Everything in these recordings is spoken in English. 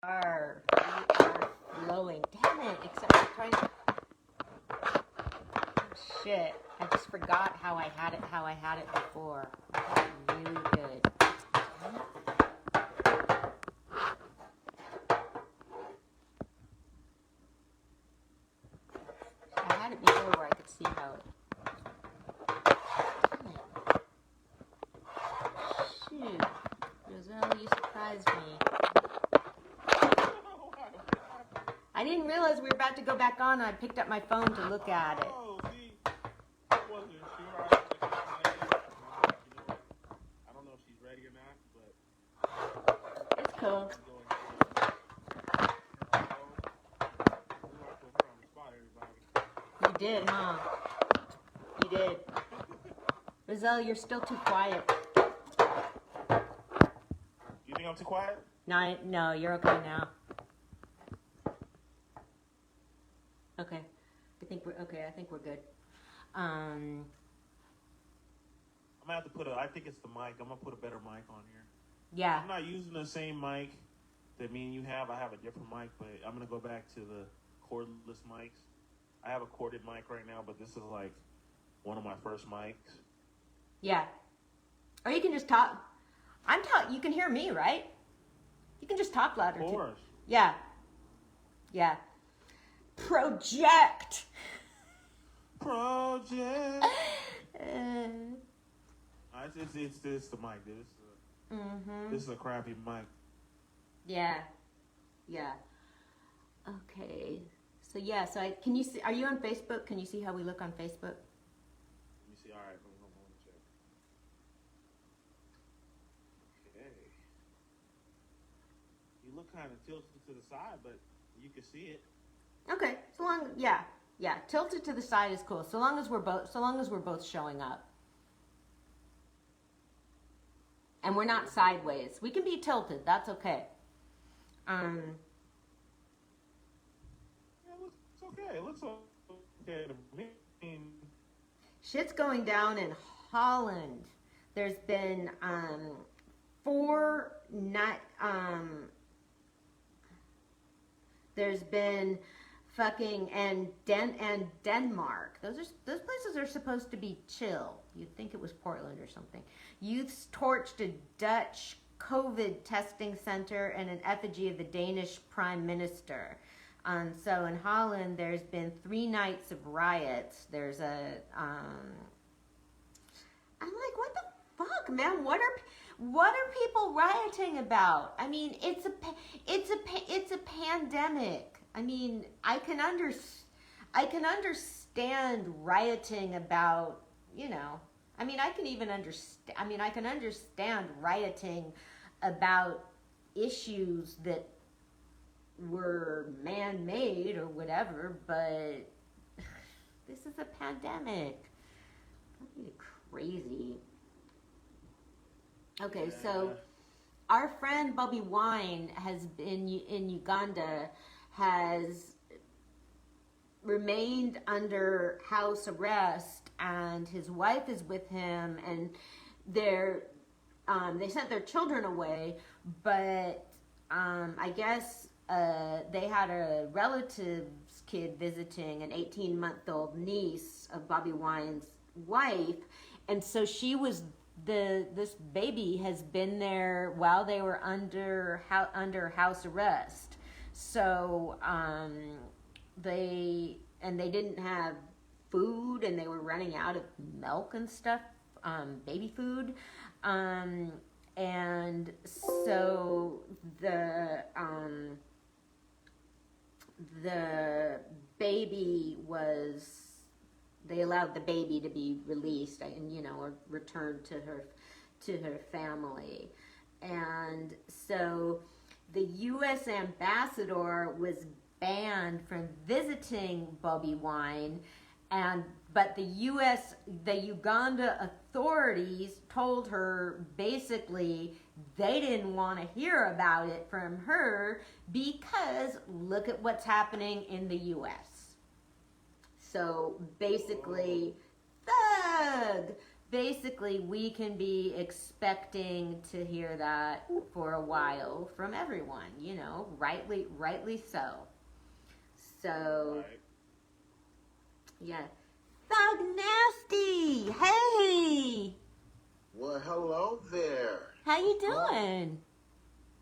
We are flowing. Damn it! Except I'm trying to. Oh, shit! I just forgot how I had it. How I had it before. Really good. I had it before where I could see how it. Damn it! Shoot, Roselle, you surprised me. I didn't realize we were about to go back on. I picked up my phone to look at it. Oh, see, I wasn't sure. I don't know if she's ready or not, but It's cool. You did, huh? You did. Roselle, you're still too quiet. You think I'm too quiet? No, you're okay now. Okay. I think we're good. I'm gonna have to put I think it's the mic. I'm gonna put a better mic on here. Yeah. I'm not using the same mic that me and you have. I have a different mic, but I'm gonna go back to the cordless mics. I have a corded mic right now, but this is like one of my first mics. Yeah. Or you can just talk. You can hear me, right? You can just talk louder. Of course. Yeah. Yeah. Project. It's the mic, dude. This is a crappy mic. Yeah. Yeah. Okay. So yeah, can you see, are you on Facebook? Can you see how we look on Facebook? Let me see. All right, I'm going to check. Okay. You look kind of tilted to the side, but you can see it. Okay. Yeah. Tilted to the side is cool. So long as we're both showing up. And we're not sideways. We can be tilted. That's okay. Yeah, it's okay. It looks okay to me. Shit's going down in Holland. There's been there's been fucking and Denmark. Those places are supposed to be chill. You'd think it was Portland or something. Youths torched a Dutch COVID testing center and an effigy of the Danish Prime Minister. So in Holland, there's been 3 nights of riots. There's a, I'm like, what the fuck, man? What are people rioting about? I mean, it's a pandemic. I mean, I can understand rioting about, I mean, I can understand rioting about issues that were man-made or whatever, but this is a pandemic. Don't be crazy. Okay, so our friend Bobby Wine has been in Uganda, has remained under house arrest, and his wife is with him, and they sent their children away, but I guess they had a relative's kid visiting, an 18-month-old niece of Bobby Wine's wife, and so this baby has been there while they were under house arrest. So they didn't have food, and they were running out of milk and stuff, baby food, and so the baby was. They allowed the baby to be released and or returned to her family, and so the U.S. ambassador was banned from visiting Bobby Wine, but the Uganda authorities told her basically they didn't want to hear about it from her because look at what's happening in the U.S. So basically, basically we can be expecting to hear that for a while from everyone, rightly so. So, Right. yeah. Thug Nasty, hey, Well, hello there. how you What's going on? doing?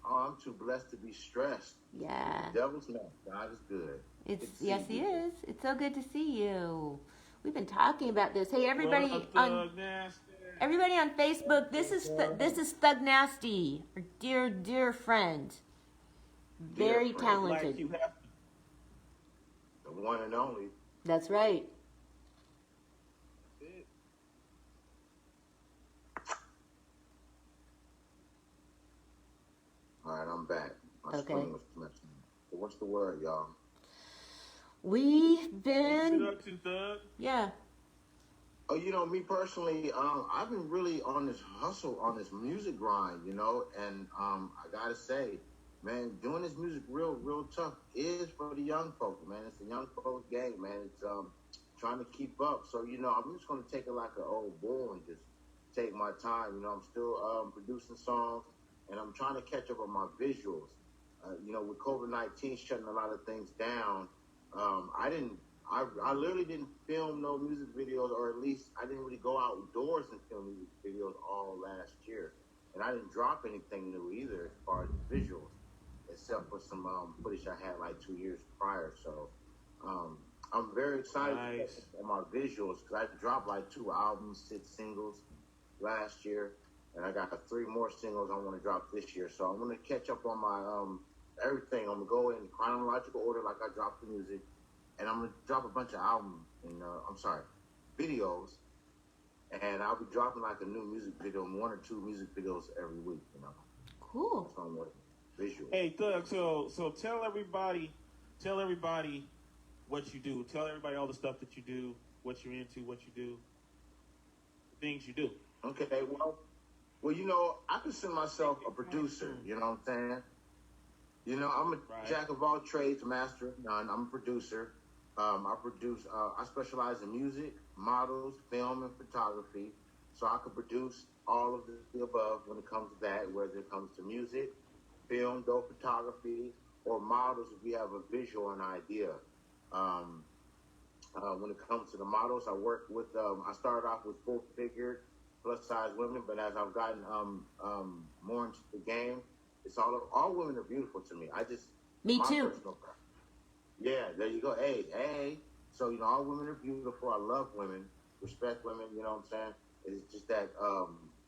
Oh, I'm too blessed to be stressed. Yeah, The devil's not. God is good. it's Good to yes, see he you. is. It's so good to see you. We've been talking about this. Hey, What everybody up, on Thug Nasty? Facebook. This is Thug Nasty, our dear friend, Dear very friend, Like talented. you have the one and only. That's right. to. All right, I'm back. My Okay. screen was messing. So what's the word, y'all? We've been, Introduction, Thug. yeah. Oh, me personally, I've been really on this hustle, on this music grind, and I gotta say, man, doing this music real tough is for the young folks, man. It's a young folks game, man. It's trying to keep up. So, I'm just gonna take it like an old bull and just take my time. I'm still producing songs, and I'm trying to catch up on my visuals. With COVID-19 shutting a lot of things down, I literally didn't film no music videos, or at least I didn't really go outdoors and film music videos all last year. And I didn't drop anything new either as far as visuals, except for some footage I had like 2 years prior. So I'm very excited Nice. on my visuals because I dropped like 2 albums, 6 singles last year, and I got 3 more singles I want to drop this year. So I'm going to catch up on my everything. I'm going to go in chronological order like I dropped the music. And I'm gonna drop a bunch of videos, and I'll be dropping like a new music video, 1 or 2 music videos every week. Cool. That's on what visual. Hey, Thug. So tell everybody what you do. Tell everybody all the stuff that you do, what you're into, what you do, the things you do. Okay, I consider myself a producer. You know what I'm saying? I'm a Right. jack of all trades, master of none. I'm a producer. I specialize in music, models, film, and photography. So I can produce all of the above when it comes to that, whether it comes to music, film, though photography, or models if we have a visual and idea. When it comes to the models, I work with, I started off with full-figured, plus-size women, but as I've gotten more into the game, it's all women are beautiful to me. Me my too. personal preference. Yeah, there you go. Hey. So, all women are beautiful. I love women, respect women, you know what I'm saying? It's just that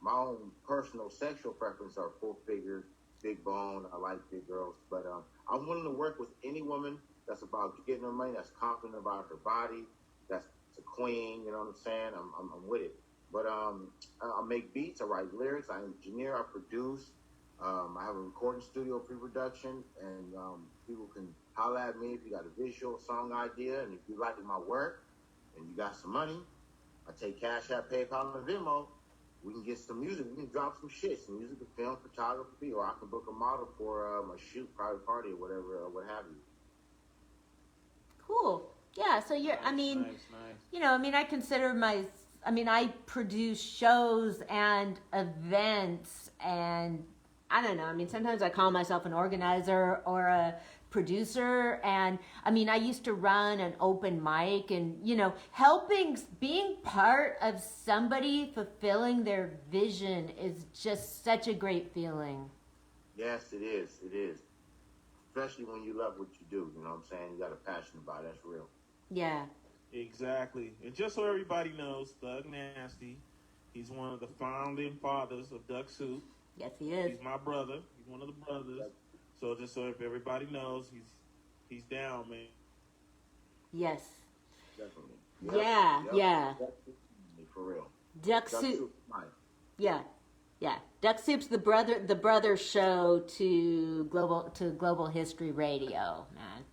my own personal sexual preference are full figured, big bone. I like big girls. But I'm willing to work with any woman that's about getting her money, that's confident about her body, that's a queen, you know what I'm saying? I'm with it. But I make beats, I write lyrics, I engineer, I produce. I have a recording studio, pre-production, and people can holler at me if you got a visual song idea, and if you like my work and you got some money, I take Cash App, PayPal, and Venmo. We can get some music. We can drop some shit, some music, film, photography, or I can book a model for a shoot, private party, or whatever, or what have you. Cool. Yeah. So you're. Nice. I produce shows and events, and I don't know. Sometimes I call myself an organizer or a producer, and I used to run an open mic, and being part of somebody fulfilling their vision is just such a great feeling. Yes, it is. It is. Especially when you love what you do. You know what I'm saying? You got a passion about it. That's real. Yeah. Exactly. And just so everybody knows, Thug Nasty, he's one of the founding fathers of Duck Soup. Yes, he is. He's my brother. He's one of the brothers. So just so if everybody knows, he's down, man. Yes. Definitely. Yeah. For real. Duck Soup. Yeah. Duck Soup's the brother show to Global History Radio, man.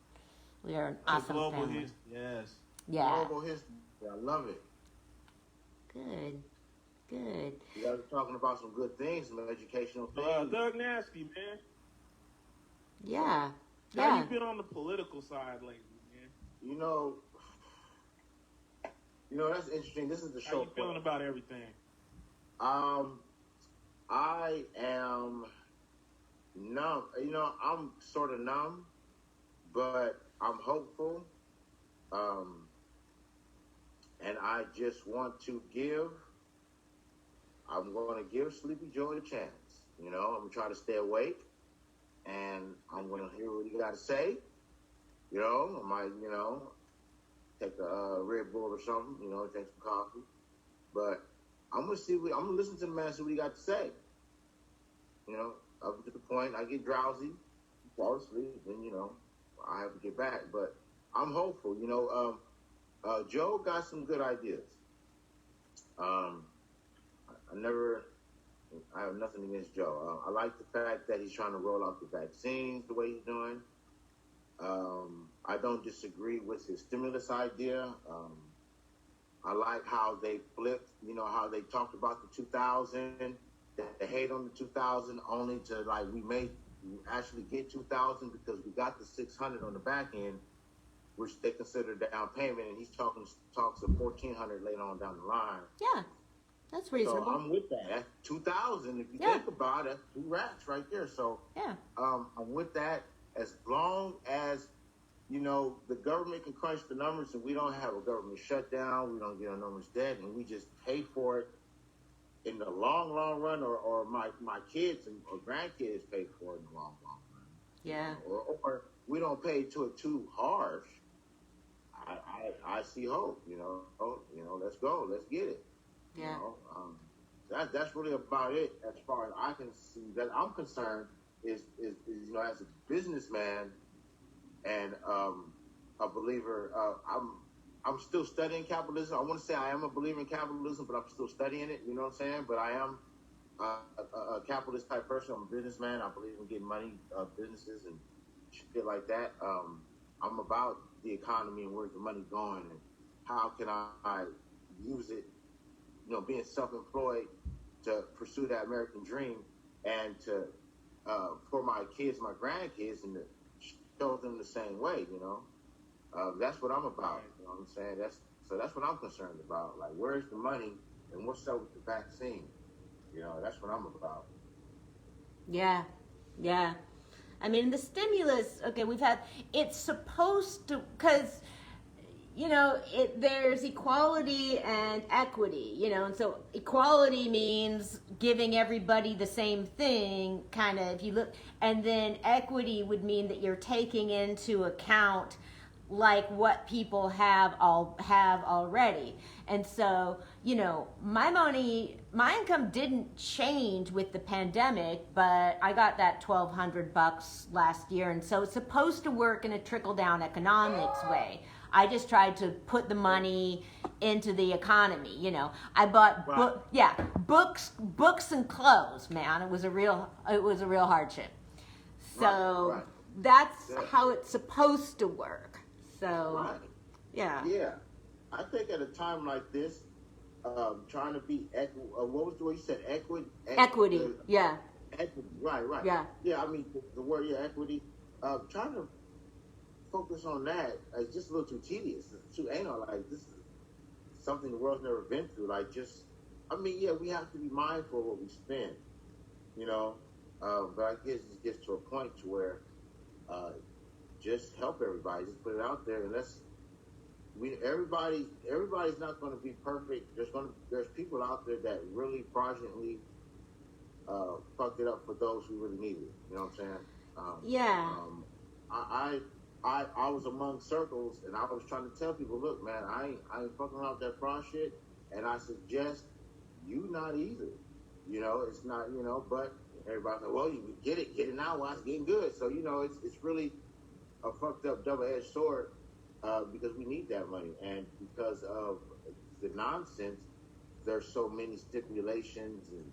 We are an awesome family. Yes. Yeah. Global history. I love it. Good. You guys are talking about some good things, some educational things. Thug Nasty, man. Yeah. How you been on the political side lately, man? That's interesting. This is the show. How you feeling about everything? Um, I am numb. I'm sort of numb, but I'm hopeful. Um, and I just want to give. I'm going to give Sleepy Joe a chance. I'm gonna try to stay awake, and I'm going to hear what he got to say. I might, take a Red Bull or something. Drink some coffee. But I'm gonna see. I'm gonna listen to the man, see what he got to say. Up to the point I get drowsy, fall asleep, then I have to get back. But I'm hopeful. Joe got some good ideas. Um, I have nothing against Joe. I like the fact that he's trying to roll out the vaccines the way he's doing. I don't disagree with his stimulus idea. I like how they flipped, how they talked about the 2000, the hate on the 2000, only to we may actually get 2000 because we got the 600 on the back end, which they consider down payment, and he's talks of 1400 later on down the line. Yeah, that's reasonable. So I'm with that. That's 2000. If you think about it, that's 2 racks right there. So I'm with that as long as the government can crunch the numbers and we don't have a government shutdown, we don't get our numbers dead, and we just pay for it in the long run, or my kids or grandkids pay for it in the long run. Yeah. Or we don't pay to it too harsh. I see hope, let's go, let's get it. Yeah. That's really about it as far as I can see that I'm concerned is as a businessman and a believer. I'm still studying capitalism. I want to say I am a believer in capitalism, but I'm still studying it. You know what I'm saying? But I am a capitalist type person. I'm a businessman. I believe in getting money, businesses, and shit like that. I'm about the economy and where's the money going and how can I use it. Being self-employed to pursue that American dream and to for my kids, my grandkids, and to show them the same way. That's what I'm about. You know what I'm saying? That's what I'm concerned about. Like, where's the money and what's up with the vaccine? That's what I'm about. Yeah. I mean, the stimulus. Okay, it's supposed to, because there's equality and equity, and so equality means giving everybody the same thing, kind of, if you look, and then equity would mean that you're taking into account what people have already. And so, my income didn't change with the pandemic, but I got that $1,200 last year, and so it's supposed to work in a trickle-down economics way. I just tried to put the money into the economy. I bought books and clothes. Man, it was a real hardship. So that's how it's supposed to work. So yeah. I think at a time like this, trying to be what was the way you said equity? Equity. Yeah. Equity. Right. Yeah. I mean the word equity. Trying to focus on that is just a little too tedious. It's too anal. Like, this is something the world's never been through. We have to be mindful of what we spend, but I guess it gets to a point to where just help everybody, just put it out there, and everybody's not going to be perfect. There's people out there that really fraudulently fucked it up for those who really need it. You know what I'm saying? I was among circles, and I was trying to tell people, look, man, I ain't fucking around with that fraud shit, and I suggest you not either. It's not, but everybody's like, well, you get it now while it's getting good. So, it's really a fucked up double-edged sword because we need that money, and because of the nonsense, there's so many stipulations, and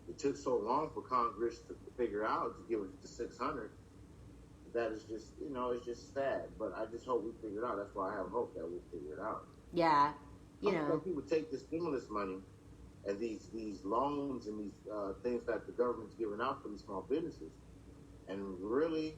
it took so long for Congress to figure out to give it to 600. That is just, it's just sad. But I just hope we figure it out. That's why I have hope that we'll figure it out. Yeah, people take the stimulus money and these loans and these things that the government's giving out for these small businesses and really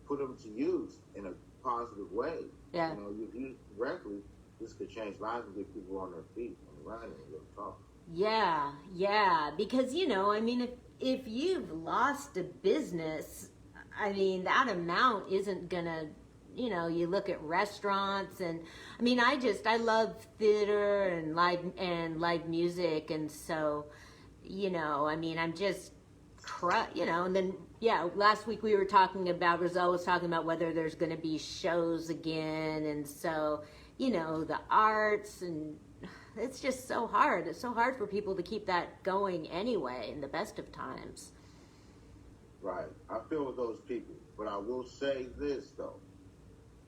put them to use in a positive way. Yeah. If you use it correctly, this could change lives and get people on their feet and running and talk. Yeah, because I mean, if you've lost a business, I mean, that amount isn't gonna, you look at restaurants, and I mean, I love theater and live music, and so, I mean, I'm just and then last week we were talking about, Roselle was talking about whether there's going to be shows again, and so, the arts, and it's just so hard. It's so hard for people to keep that going anyway in the best of times. Right. I feel with those people. But I will say this, though.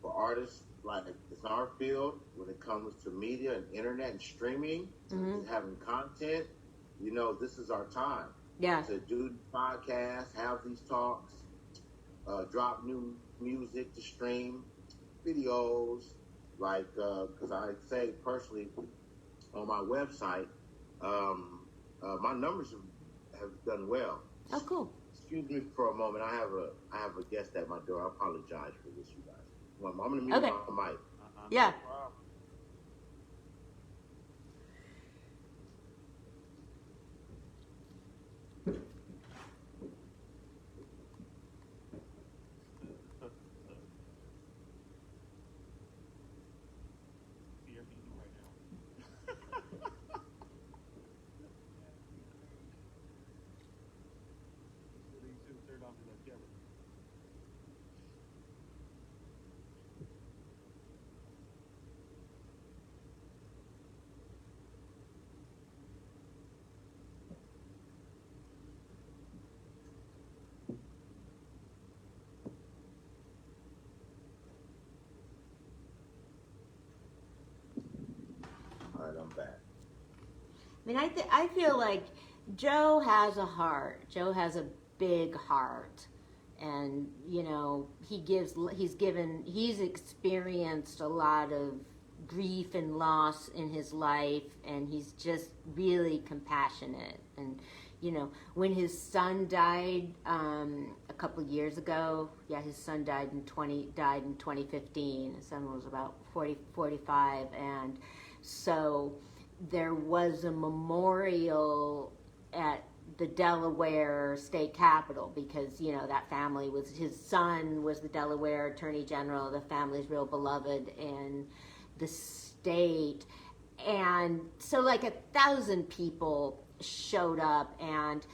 For artists, like it's our field, when it comes to media and internet and streaming, and having content, this is our time. Yeah. To do podcasts, have these talks, drop new music to stream, videos, like, because I say personally, on my website, my numbers have done well. Oh, cool. Excuse me for a moment. I have a guest at my door. I apologize for this, you guys. I'm gonna mute my mic. Yeah. All right, I'm back. I mean, I feel like Joe has a heart. Joe has a big heart, and he's experienced a lot of grief and loss in his life, and he's just really compassionate. And when his son died a couple years ago, his son died in 2015. His son was about 45, and so there was a memorial at the Delaware State Capitol because, that family his son was the Delaware Attorney General. The family's real beloved in the state. And so like 1,000 people showed up, and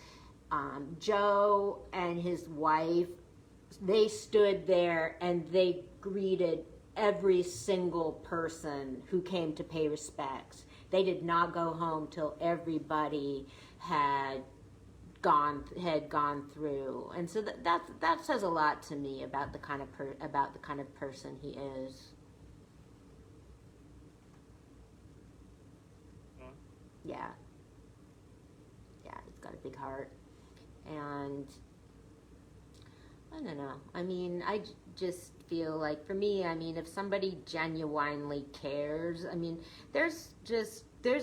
Joe and his wife, they stood there and they greeted every single person who came to pay respects. They did not go home till everybody had gone through, and so that says a lot to me about the kind of person he is. Yeah, he's got a big heart, and I don't know. I mean, I just feel like, for me, I mean, if somebody genuinely cares, I mean, there's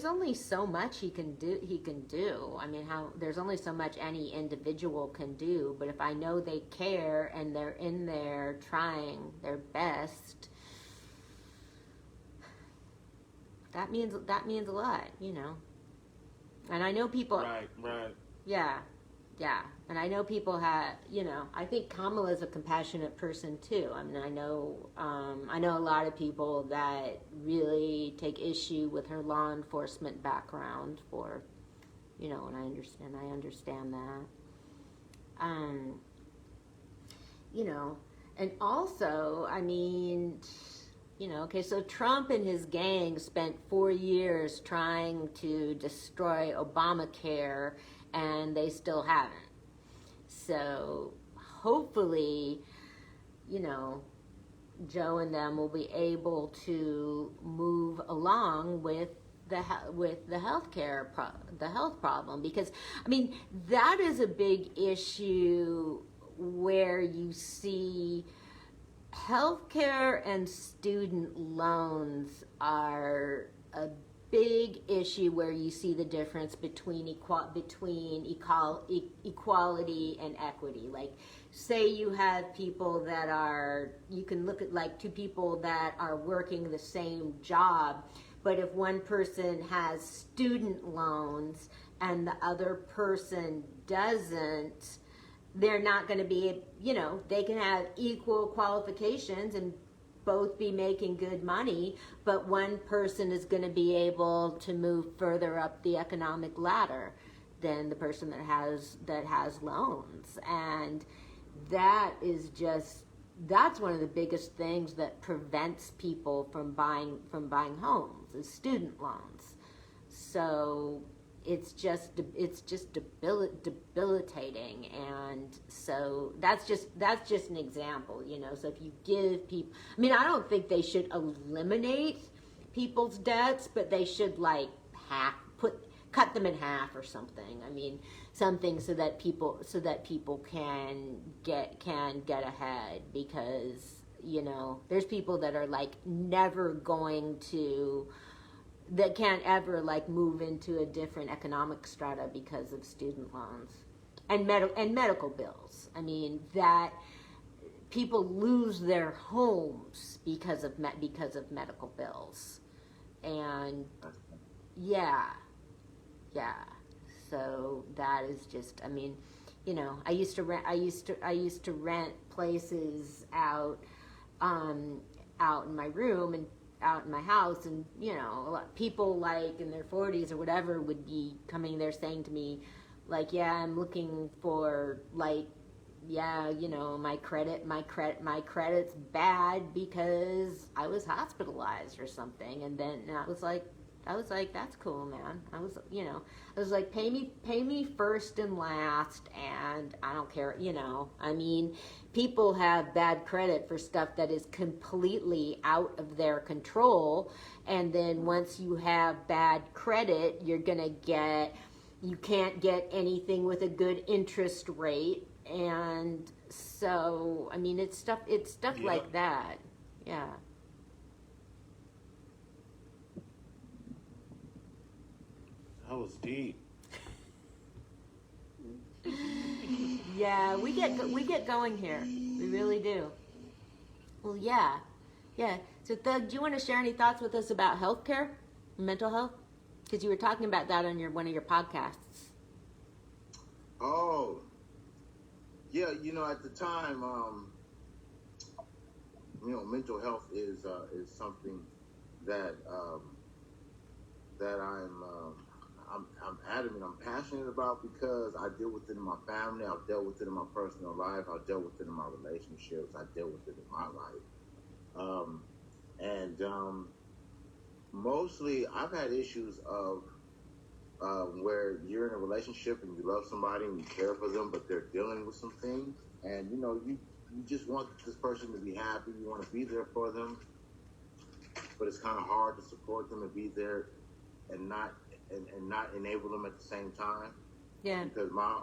only so much he can do. I mean, there's only so much any individual can do, but if I know they care and they're in there trying their best, that means a lot, And I know people. Right. Yeah. And I know people have, I think Kamala's a compassionate person too. I mean, I know a lot of people that really take issue with her law enforcement background and I understand that. And also, I mean, okay, so Trump and his gang spent 4 years trying to destroy Obamacare, and they still haven't. So hopefully, Joe and them will be able to move along with the health problem, because I mean, that is a big issue where you see healthcare and student loans are a big issue where you see the difference between equality and equity. Like, say you have people you can look at like two people that are working the same job, But if one person has student loans and the other person doesn't, they're not going to be, they can have equal qualifications and both be making good money, but one person is going to be able to move further up the economic ladder than the person that has loans. And that's one of the biggest things that prevents people from buying homes is student loans. So it's just debilitating. And so that's just an example. So if you give people, I mean, I don't think they should eliminate people's debts, but they should cut them in half or something. I mean, something so that people can get ahead, because there's people that are like never going to, that can't ever like move into a different economic strata because of student loans and medical bills. I mean, that people lose their homes because of medical bills. And yeah. So that is just, I mean, I used to rent places out in my room and out in my house, and a lot of people like in their 40s or whatever would be coming there saying to me like, yeah, I'm looking for like, yeah, my credit's bad because I was hospitalized or something. And then I was like, that's cool, man. I was like, pay me first and last, and I don't care, I mean, people have bad credit for stuff that is completely out of their control. And then once you have bad credit, you can't get anything with a good interest rate. And so, I mean, it's stuff like that. Yeah. That was deep. Yeah, we get going here. We really do. Well, yeah. So, Thug, do you want to share any thoughts with us about healthcare, mental health? Because you were talking about that on one of your podcasts. Oh, yeah. At the time, mental health is something that that I'm adamant, I'm passionate about, because I deal with it in my family, I've dealt with it in my personal life, I've dealt with it in my relationships, I dealt with it in my life. Mostly I've had issues of where you're in a relationship and you love somebody and you care for them, but they're dealing with some things, and you just want this person to be happy, you want to be there for them, but it's kind of hard to support them and be there and not enable them at the same time. Yeah. Because my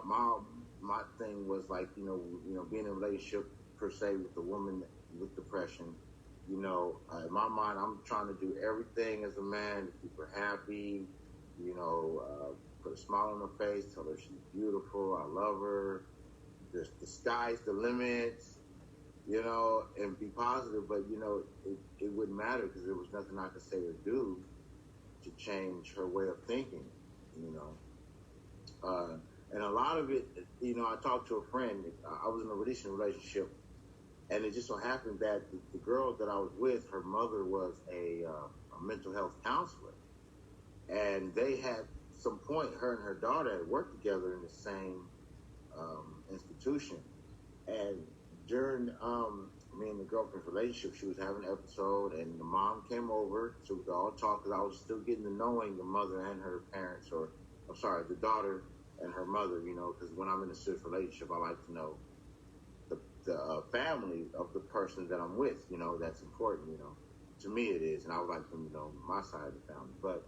thing was like, being in a relationship per se with a woman with depression, in my mind, I'm trying to do everything as a man to keep her happy, put a smile on her face, tell her she's beautiful, I love her, the sky's the limit, and be positive. But, it wouldn't matter because there was nothing I could say or do to change her way of thinking, and a lot of it, I talked to a friend. I was in a recent relationship, and it just so happened that the girl that I was with, her mother was a mental health counselor, and they had some point, her and her daughter had worked together in the same institution, and during me and the girlfriend's relationship, she was having an episode, and the mom came over, so we could all talk, because I was still getting to knowing the mother and her parents, the daughter and her mother, because when I'm in a serious relationship, I like to know the family of the person that I'm with, that's important, to me it is, and I would like them to know my side of the family. But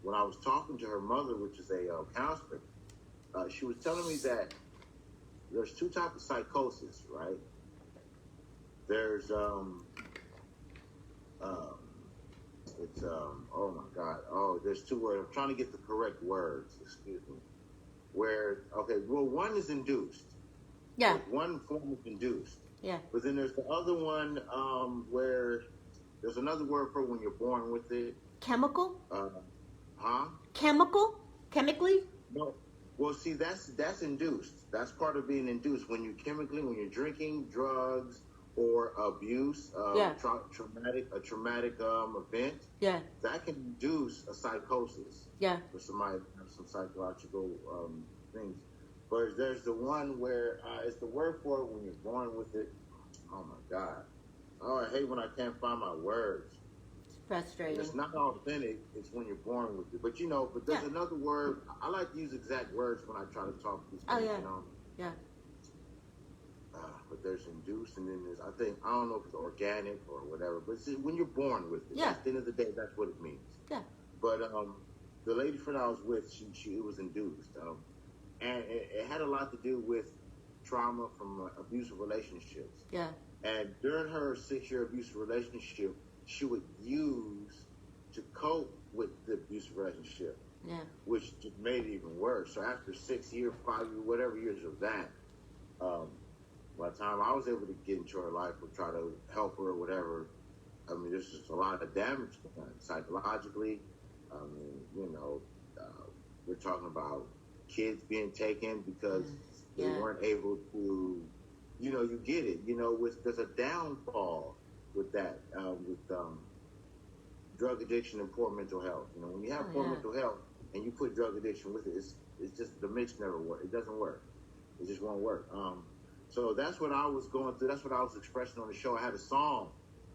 when I was talking to her mother, which is a counselor, she was telling me that there's two types of psychosis, right? There's oh my God, there's two words. I'm trying to get the correct words. Excuse me. One is induced. Yeah. There's one form of induced. Yeah. But then there's the other one where there's another word for when you're born with it. Chemical? Uh, huh? Chemically? No. Well, see, that's induced. That's part of being induced when when you're drinking drugs or abuse, Yeah. a traumatic event. Yeah. That can induce a psychosis. Yeah. For somebody who has some psychological things. But there's the one where it's the word for it when you're born with it. Oh my God. Oh, I hate when I can't find my words. It's frustrating. It's not authentic. It's when you're born with it. But but there's another word. I like to use exact words when I try to talk to these things, Yeah. But there's induced, and then there's, I don't know if it's organic or whatever, but see, when you're born with it, at the end of the day, that's what it means. Yeah. But the lady friend I was with, it was induced. And it had a lot to do with trauma from abusive relationships. Yeah. And during her 6-year abusive relationship, she would use to cope with the abusive relationship. Yeah. Which just made it even worse. So after 6 years, 5 years, whatever years of that, by the time I was able to get into her life or try to help her or whatever, I mean, there's just a lot of damage done psychologically. I mean, we're talking about kids being taken because they weren't able to, you get it. There's a downfall with that, with drug addiction and poor mental health. When you have poor mental health and you put drug addiction with it, it's just the mix never works. It doesn't work. It just won't work. So that's what I was going through. That's what I was expressing on the show. I had a song.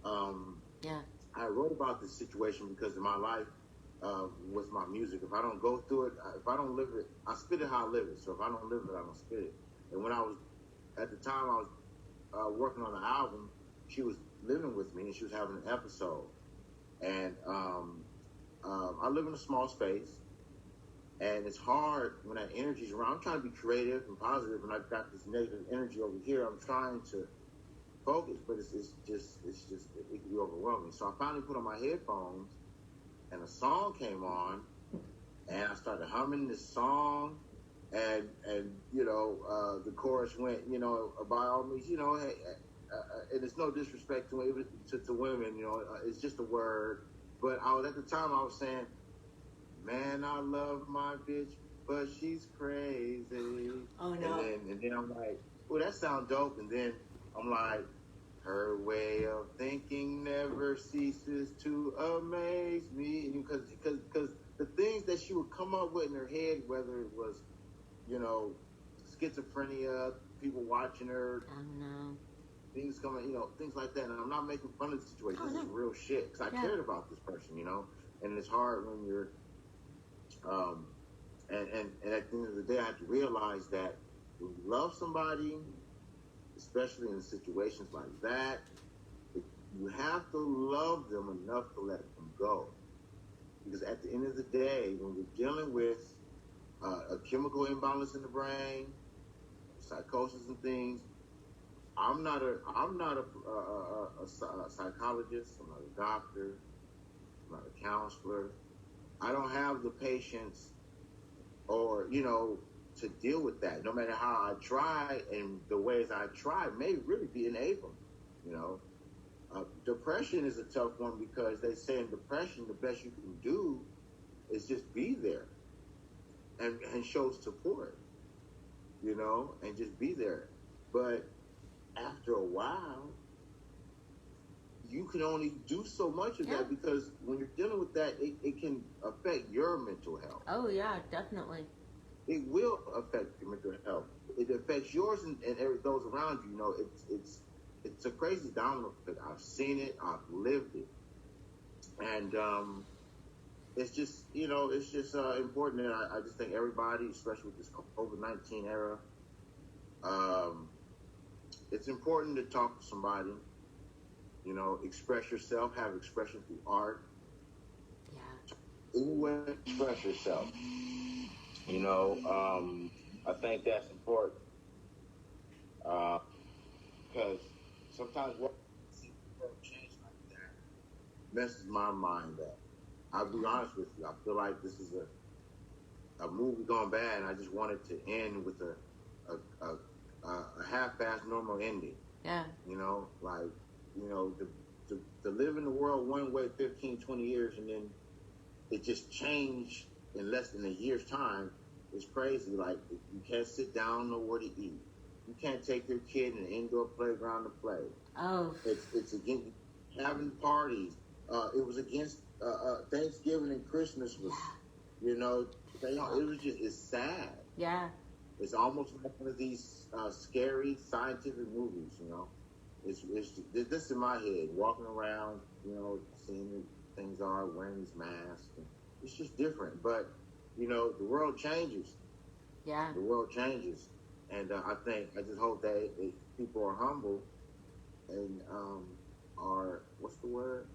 I wrote about this situation because in my life with my music, if I don't go through it, if I don't live it, I spit it how I live it. So if I don't live it, I don't spit it. And when at the time I was working on the album, she was living with me and she was having an episode. And I live in a small space. And it's hard when that energy's around. I'm trying to be creative and positive, and I've got this negative energy over here. I'm trying to focus, but it can be overwhelming. So I finally put on my headphones, and a song came on, and I started humming this song, and the chorus went, by all means, hey, and it's no disrespect to women, it's just a word. But at the time I was saying, man, I love my bitch, but she's crazy. Oh, no. And then I'm like, well, that sounds dope. And then I'm like, her way of thinking never ceases to amaze me. Because the things that she would come up with in her head, whether it was, schizophrenia, people watching her. Oh, no. Things coming, things like that. And I'm not making fun of the situation. This is real shit. Because I cared about this person, And it's hard when you're... and at the end of the day, I had to realize that when you love somebody, especially in situations like that, you have to love them enough to let them go. Because at the end of the day, when we're dealing with a chemical imbalance in the brain, psychosis and things, I'm not a psychologist. I'm not a doctor. I'm not a counselor. I don't have the patience or, to deal with that. No matter how I try, and the ways I try may really be enabling, Depression is a tough one because they say in depression, the best you can do is just be there and show support, and just be there. But after a while, you can only do so much of that because when you're dealing with that, it can affect your mental health. Oh, yeah, definitely. It will affect your mental health. It affects yours and those around you. It's a crazy domino effect. I've seen it. I've lived it. And it's just, important that I just think everybody, especially with this COVID-19 era, it's important to talk to somebody. Express yourself, have expression through art. Yeah. Anyway, express yourself. I think that's important. Because sometimes what change like that messes my mind up. I'll be honest with you. I feel like this is a movie gone bad, and I just want it to end with a half-assed normal ending. Yeah. To live in the world one way 15, 20 years and then it just changed in less than a year's time. It's crazy. Like you can't sit down, nowhere to eat. You can't take your kid in an indoor playground to play. Oh, It's against having parties. It was against Thanksgiving and Christmas was, you know, it was just it's sad. yeah. It's almost like one of these scary scientific movies. You know, it's this in my head, walking around, you know, seeing things are wearing these masks. And it's just different, but you know, the world changes. Yeah. The world changes, and I just hope that people are humble and are what's the word?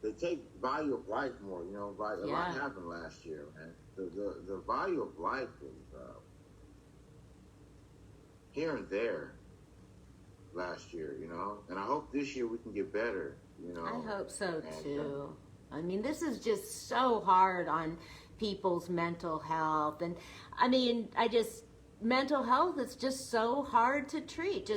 They take value of life more. You know, a lot happened last year, man. The value of life was here and there last year. You know, and I hope this year we can get better. You know, I hope so too. I mean, this is just so hard on people's mental health, and I mean, mental health is just so hard to treat.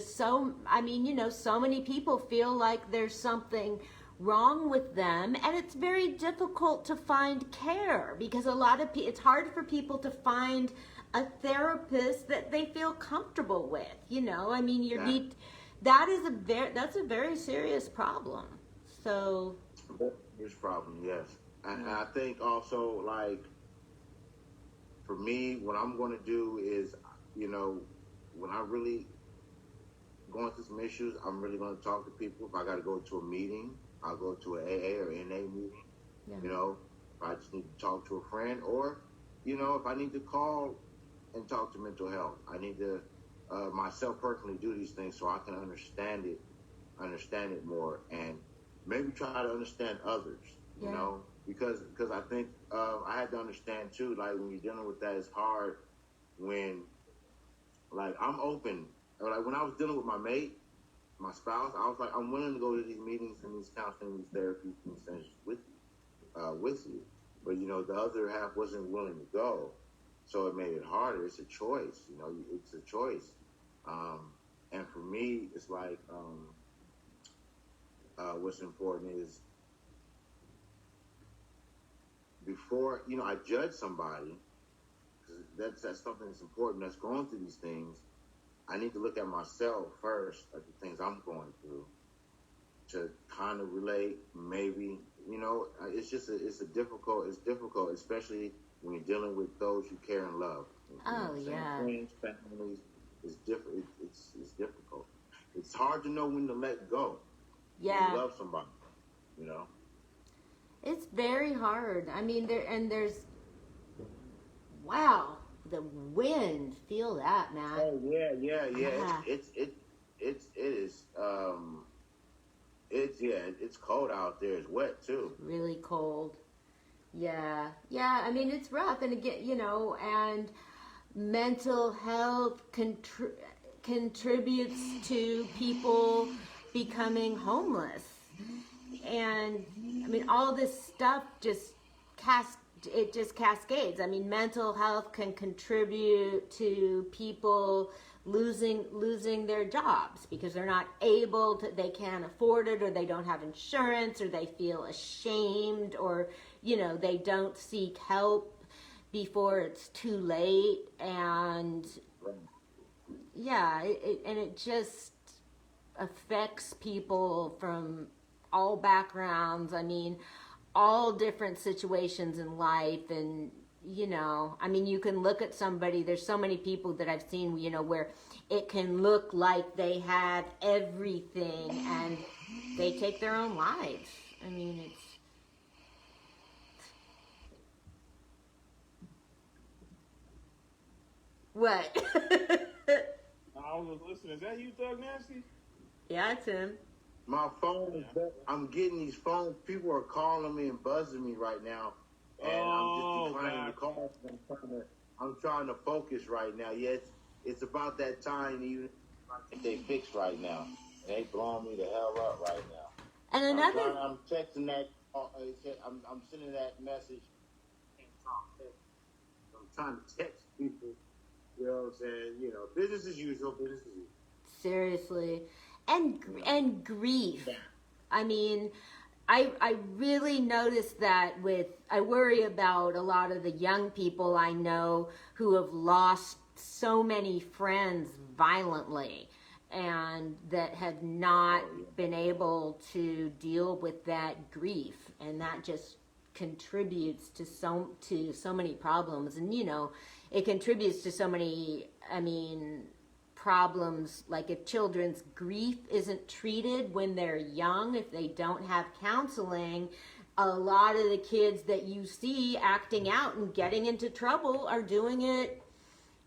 I mean, you know, so many people feel like there's something wrong with them, and it's very difficult to find care because it's hard for people to find a therapist that they feel comfortable with. You know, I mean, that's a very serious problem. So, here's problem, yes, and I think also like for me, what I'm going to do is, you know, when I really going through some issues, I'm really going to talk to people. If I got to go to a meeting, I'll go to an AA or NA meeting. yeah. You know, if I just need to talk to a friend, or you know, if I need to call and talk to mental health, I need to myself personally do these things so I can understand it more, and maybe try to understand others. You know, because I think I had to understand too. Like when you're dealing with that, it's hard when like I'm open. Like when I was dealing with my mate, my spouse, I was like, I'm willing to go to these meetings and these counseling, these therapy things with you. But you know, the other half wasn't willing to go, so it made it harder. It's a choice, you know. It's a choice, and for me, it's like what's important is before you know I judge somebody, because that's something that's important. That's going through these things. I need to look at myself first, at the things I'm going through, to kind of relate. Maybe, you know, it's difficult, especially when you're dealing with those you care and love. Oh, you know, yeah. Friends, families, it's different. It's difficult. It's hard to know when to let go. Yeah. When you love somebody, you know. It's very hard. I mean, wow. The wind, feel that, man. Oh yeah. It's cold out there. It's wet too. It's really cold. Yeah. I mean, it's rough, and again, you know, and mental health contributes to people becoming homeless, and I mean, all this stuff just cascades. I mean, mental health can contribute to people losing their jobs because they're not able to, they can't afford it, or they don't have insurance, or they feel ashamed, or you know, they don't seek help before it's too late. And yeah, it just affects people from all backgrounds. I mean, all different situations in life. And you know, I mean, you can look at somebody, there's so many people that I've seen, you know, where it can look like they have everything and they take their own lives. I mean, it's what? I was listening. Is that you, Thug Nasty? Yeah, it's him. My phone is. I'm getting these phones. People are calling me and buzzing me right now, and I'm just declining the calls. I'm trying to focus right now. Yeah, it's about that time. Even they fixed right now. They blowing me the hell up right now. And another. I'm texting that. I'm sending that message. I'm trying to text people. You know what I'm saying? You know, business as usual. Business as usual. Seriously. And grief. I mean, I really noticed that I worry about a lot of the young people I know who have lost so many friends violently and that have not been able to deal with that grief, and that just contributes to so many problems. And it contributes to so many, I mean, problems, like if children's grief isn't treated when they're young, if they don't have counseling, a lot of the kids that you see acting out and getting into trouble are doing it,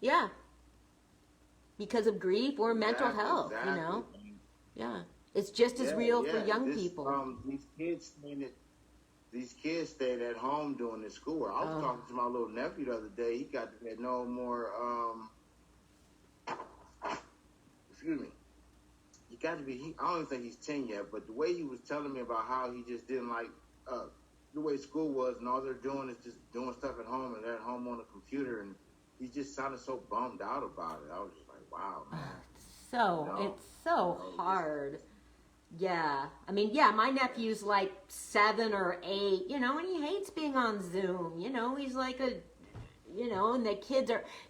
yeah, because of grief or mental health, Yeah. It's just as real for young people. These kids staying at home doing this schoolwork. I was talking to my little nephew the other day. He got to get no more, excuse me. He got to be, I don't even think he's 10 yet, but the way he was telling me about how he just didn't like the way school was, and all they're doing is just doing stuff at home, and they're at home on the computer, and he just sounded so bummed out about it. I was just like, wow, man. It's so hard. Yeah. I mean, my nephew's like 7 or 8, and he hates being on Zoom. He's like and the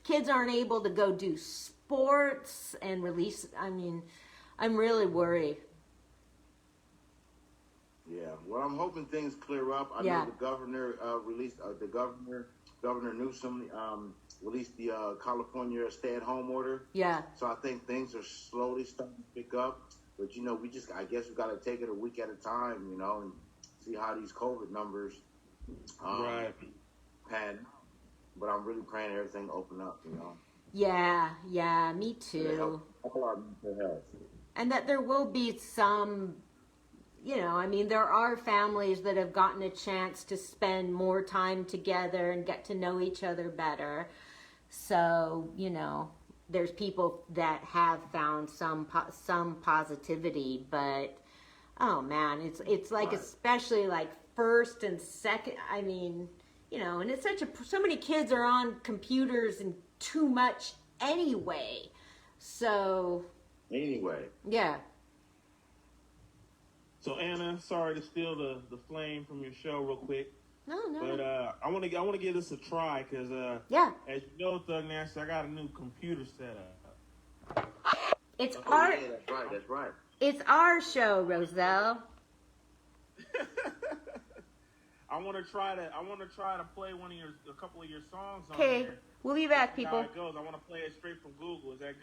kids aren't able to go do sports and release. I mean, I'm really worried. Yeah. Well, I'm hoping things clear up. I know the governor released Governor Newsom released the California stay-at-home order. Yeah. So I think things are slowly starting to pick up. But, I guess we got to take it a week at a time, and see how these COVID numbers pan. But I'm really praying everything open up, Yeah, me too. All our mental health. And that there will be some, there are families that have gotten a chance to spend more time together and get to know each other better. So, there's people that have found some positivity, but oh man, it's like especially like first and second. I mean, and it's so many kids are on computers and too much anyway. So yeah. So Anna, sorry to steal the flame from your show real quick. No. But I want to give this a try because as you know, Thug Nasty, I got a new computer set up. It's that's right. It's our show, Roselle. I want to try to play a couple of your songs on Okay, there. we'll be back, people. How it goes. I want to play it straight from Google. Is that good?